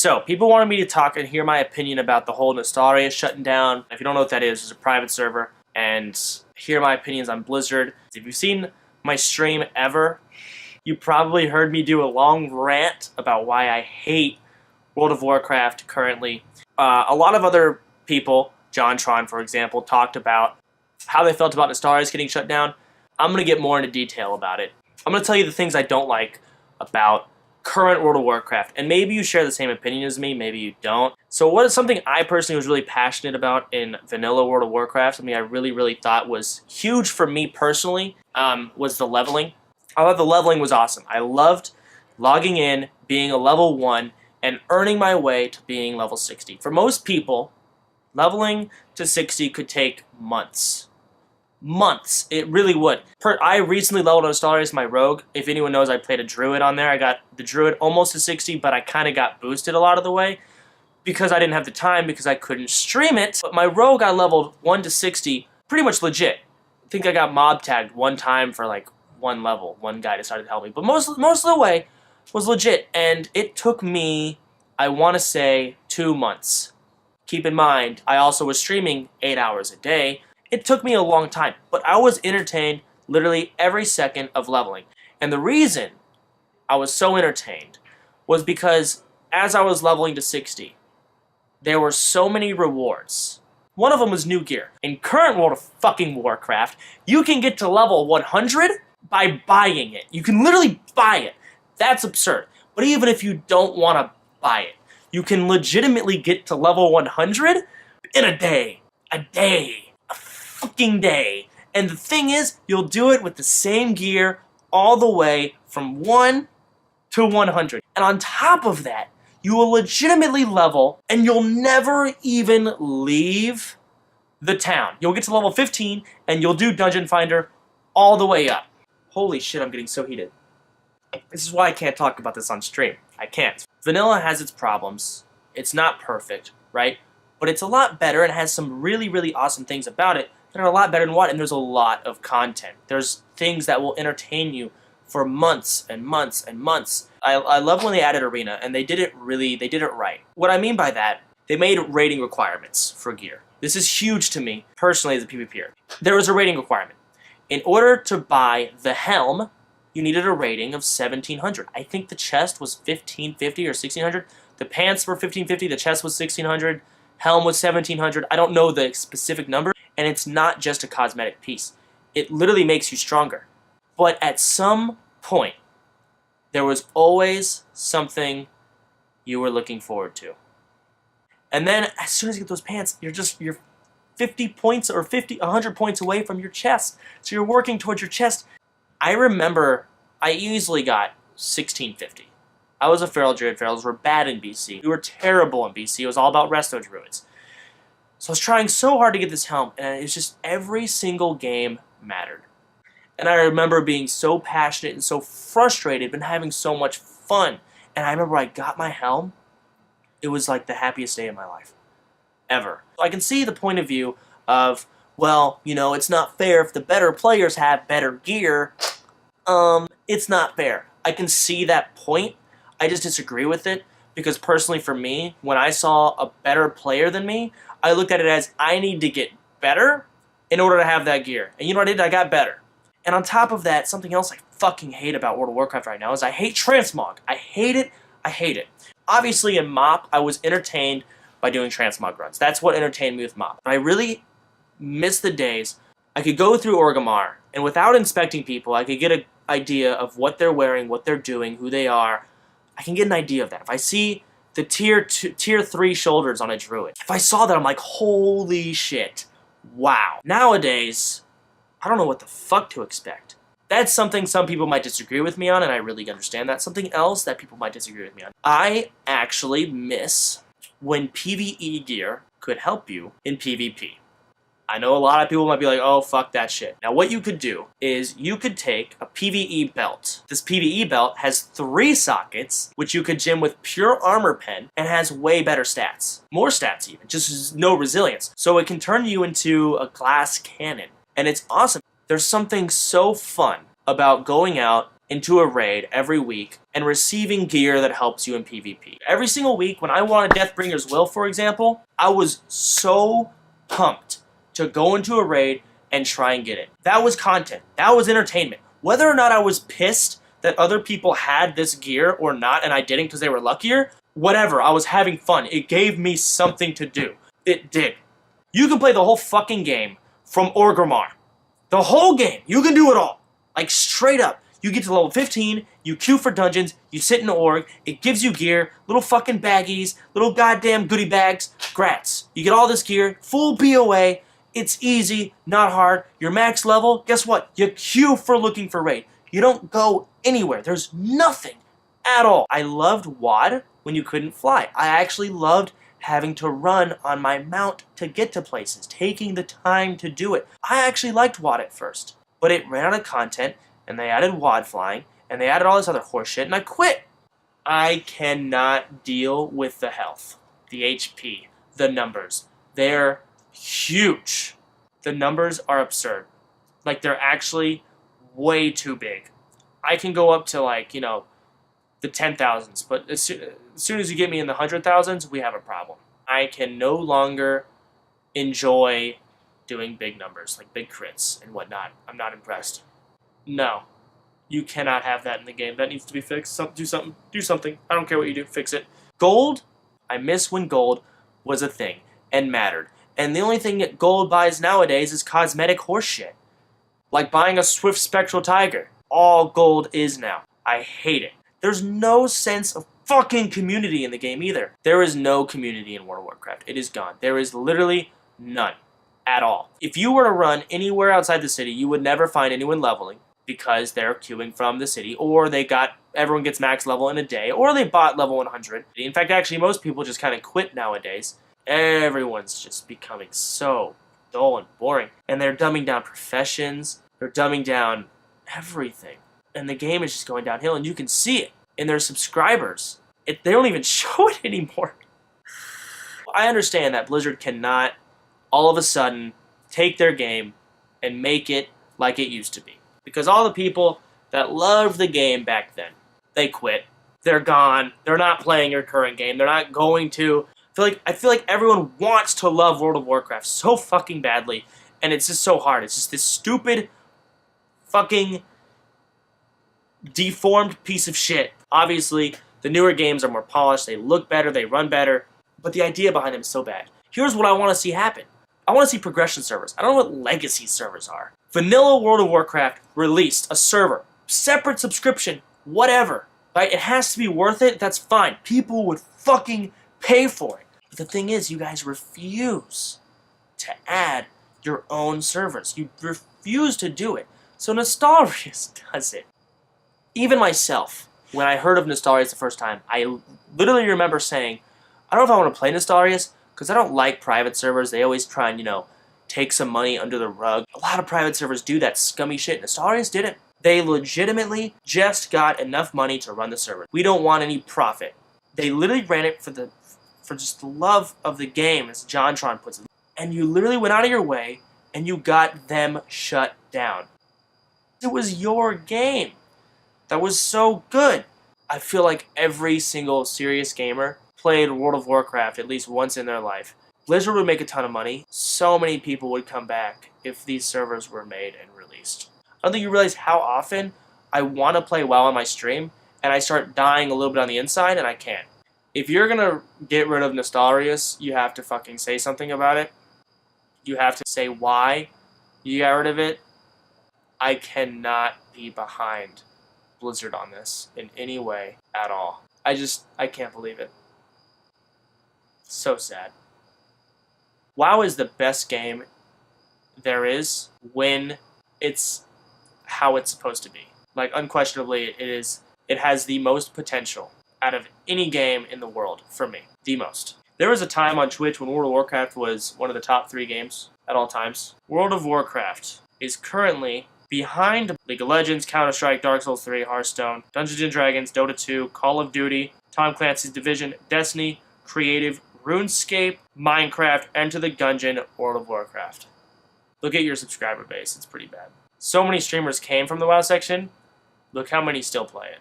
So, people wanted me to talk and hear my opinion about the whole Nostalrius shutting down. If you don't know what that is, it's a private server. And hear my opinions on Blizzard. If you've seen my stream ever, you probably heard me do a long rant about why I hate World of Warcraft currently. A lot of other people, JonTron for example, talked about how they felt about Nostalrius getting shut down. I'm going to get more into detail about it. I'm going to tell you the things I don't like about current World of Warcraft, and maybe you share the same opinion as me, maybe you don't. So what is something I personally was really passionate about in vanilla World of Warcraft, something I really thought was huge for me personally, was the leveling. I thought the leveling was awesome. I loved logging in, being a level 1, and earning my way to being level 60. For most people, leveling to 60 could take months. Months. It really would. I recently leveled on Nostalrius, my rogue. If anyone knows, I played a druid on there. I got the druid almost to 60, but I kind of got boosted a lot of the way because I didn't have the time because I couldn't stream it. But my rogue got leveled 1 to 60 pretty much legit. I think I got mob tagged one time for like one level. One guy decided to help me. But most of the way was legit, and it took me, I want to say, 2 months. Keep in mind, I also was streaming 8 hours a day. It took me a long time, but I was entertained literally every second of leveling. And the reason I was so entertained was because as I was leveling to 60, there were so many rewards. One of them was new gear. In current World of fucking Warcraft, you can get to level 100 by buying it. You can literally buy it. That's absurd. But even if you don't want to buy it, you can legitimately get to level 100 in a day. A fucking day. And the thing is, you'll do it with the same gear all the way from 1 to 100. And on top of that, you will legitimately level and you'll never even leave the town. You'll get to level 15 and you'll do Dungeon Finder all the way up. Holy shit, I'm getting so heated. This is why I can't talk about this on stream. I can't. Vanilla has its problems. It's not perfect, right? But it's a lot better and has some really awesome things about it that are a lot better than what, and there's a lot of content. There's things that will entertain you for months and months and months. I love when they added Arena, and they did it right. What I mean by that, they made rating requirements for gear. This is huge to me, personally, as a PvPer. There was a rating requirement. In order to buy the helm, you needed a rating of 1700. I think the chest was 1550 or 1600. The pants were 1550, the chest was 1600, helm was 1700. I don't know the specific number, and it's not just a cosmetic piece. It literally makes you stronger. But at some point, there was always something you were looking forward to. And then as soon as you get those pants, you're 50 points or 100 points away from your chest. So you're working towards your chest. I remember I easily got 1650. I was a feral druid. Ferals were bad in BC. We were terrible in BC. It was all about resto druids. So I was trying so hard to get this helm, and it was just every single game mattered. And I remember being so passionate and so frustrated, but having so much fun. And I remember I got my helm. It was like the happiest day of my life. Ever. So I can see the point of view of, well, you know, it's not fair if the better players have better gear. It's not fair. I can see that point. I just disagree with it because personally for me, when I saw a better player than me, I looked at it as I need to get better in order to have that gear. And you know what I did? I got better. And on top of that, something else I fucking hate about World of Warcraft right now is I hate transmog. I hate it. I hate it. Obviously in MoP, I was entertained by doing transmog runs. That's what entertained me with MoP. But I really miss the days I could go through Orgrimmar, and without inspecting people, I could get an idea of what they're wearing, what they're doing, who they are. I can get an idea of that. If I see the tier 3 shoulders on a druid, if I saw that, I'm like, holy shit, wow. Nowadays, I don't know what the fuck to expect. That's something some people might disagree with me on, and I really understand that. Something else that people might disagree with me on. I actually miss when PvE gear could help you in PvP. I know a lot of people might be like, oh, fuck that shit. Now, what you could do is you could take a PvE belt. This PvE belt has 3 sockets, which you could gem with pure armor pen, and has way better stats. More stats even, just no resilience. So it can turn you into a glass cannon. And it's awesome. There's something so fun about going out into a raid every week and receiving gear that helps you in PvP. Every single week, when I wanted Deathbringer's Will, for example, I was so pumped to go into a raid and try and get it. That was content. That was entertainment. Whether or not I was pissed that other people had this gear or not and I didn't because they were luckier, whatever, I was having fun. It gave me something to do. It did. You can play the whole fucking game from Orgrimmar. The whole game. You can do it all. Like, straight up. You get to level 15, you queue for dungeons, you sit in the org, it gives you gear, little fucking baggies, little goddamn goodie bags, grats. You get all this gear, full BOA, it's easy, not hard, you're max level, guess what? You queue for looking for raid. You don't go anywhere, there's nothing at all. I loved WoD when you couldn't fly. I actually loved having to run on my mount to get to places, taking the time to do it. I actually liked WoD at first, but it ran out of content, and they added WoD flying, and they added all this other horse shit, and I quit. I cannot deal with the health, the HP, the numbers. They're huge. The numbers are absurd. Like, they're actually way too big. I can go up to, like, you know, the 10,000s, but as soon as you get me in the 100,000s, we have a problem. I can no longer enjoy doing big numbers, like big crits and whatnot. I'm not impressed. No, you cannot have that in the game. That needs to be fixed. Do something. I don't care what you do. Fix it. Gold, I miss when gold was a thing and mattered. And the only thing that gold buys nowadays is cosmetic horseshit. Like buying a Swift Spectral Tiger. All gold is now. I hate it. There's no sense of fucking community in the game either. There is no community in World of Warcraft. It is gone. There is literally none at all. If you were to run anywhere outside the city, you would never find anyone leveling, because they're queuing from the city, or everyone gets max level in a day, or they bought level 100. In fact, actually, most people just kind of quit nowadays. Everyone's just becoming so dull and boring. And they're dumbing down professions, they're dumbing down everything. And the game is just going downhill, and you can see it in their subscribers. They don't even show it anymore. I understand that Blizzard cannot all of a sudden take their game and make it like it used to be. Because all the people that loved the game back then, they quit. They're gone. They're not playing your current game. They're not going to. I feel like everyone wants to love World of Warcraft so fucking badly, and it's just so hard. It's just this stupid, fucking, deformed piece of shit. Obviously, the newer games are more polished. They look better. They run better. But the idea behind them is so bad. Here's what I want to see happen. I want to see progression servers. I don't know what legacy servers are. Vanilla World of Warcraft released a server, separate subscription, whatever, right? It has to be worth it, that's fine. People would fucking pay for it. But the thing is, you guys refuse to add your own servers. You refuse to do it. So Nostalrius does it. Even myself, when I heard of Nostalrius the first time, I literally remember saying, I don't know if I want to play Nostalrius, because I don't like private servers. They always try and, take some money under the rug. A lot of private servers do that scummy shit. Nostalrius didn't. They legitimately just got enough money to run the server. We don't want any profit. They literally ran it for just the love of the game, as JonTron puts it. And you literally went out of your way and you got them shut down. It was your game. That was so good. I feel like every single serious gamer played World of Warcraft at least once in their life. Blizzard would make a ton of money. So many people would come back if these servers were made and released. I don't think you realize how often I want to play WoW on my stream, and I start dying a little bit on the inside, and I can't. If you're going to get rid of Nostalrius, you have to fucking say something about it. You have to say why you got rid of it. I cannot be behind Blizzard on this in any way at all. I can't believe it. So sad. WoW is the best game there is when it's how it's supposed to be. Like, unquestionably, it has the most potential out of any game in the world, for me. The most. There was a time on Twitch when World of Warcraft was one of the top 3 games at all times. World of Warcraft is currently behind League of Legends, Counter-Strike, Dark Souls 3, Hearthstone, Dungeons & Dragons, Dota 2, Call of Duty, Tom Clancy's Division, Destiny, Creative, RuneScape, Minecraft, Enter the Gungeon, World of Warcraft. Look at your subscriber base, it's pretty bad. So many streamers came from the WoW section, Look how many still play it.